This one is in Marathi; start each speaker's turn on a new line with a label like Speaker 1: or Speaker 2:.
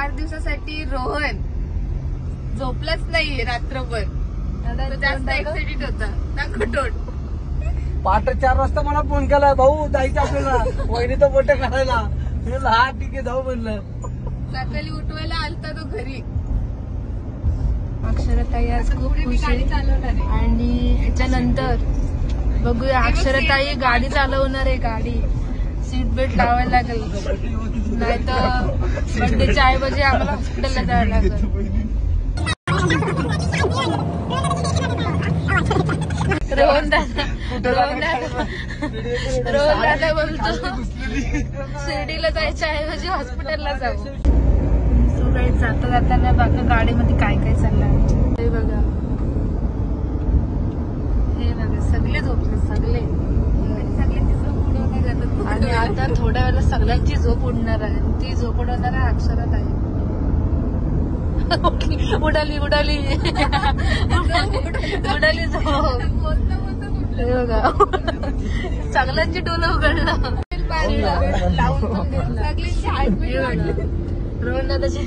Speaker 1: वाढदिवसासाठी रोहन झोपलाच नाहीये रात्रभर, जास्त एक्साइटेड होता ना कुठोड.
Speaker 2: पहाटे 4 वाजता मला फोन केला, भाऊ जायचं आपल्याला वहिनी तर मोठे करायला. म्हणलं हा ठीक आहे जाऊ म्हणलं.
Speaker 1: सकाळी उठवायला आलता तो घरी.
Speaker 3: अक्षराताई आज खूप खुश आहे आणि ह्याच्यानंतर बघूया अक्षराताई गाडी चालवणार आहे. गाडी सीट बेल्ट लावायला लागेल, नाही तर बर्थडेच्या ऐवजी आम्हाला हॉस्पिटलला जायला लागेल. रोहन दादा बोलतो शिर्डीला जायच्या ऐवजी हॉस्पिटलला जाऊ. सो काही जाता जाताना बाकी गाडीमध्ये काय काय चाललंय हे बघा. हे बघा सगळे झोपले, सगळे. आणि आता थोड्या वेळेला सगळ्यांची झोप उडणार आहे. ती झोप उडवणार आहे अक्षरात आहे. उडाली उडाली उडाली झोप. हे बघा सगळ्यांची डोलं उघडलं. रोहन दादाची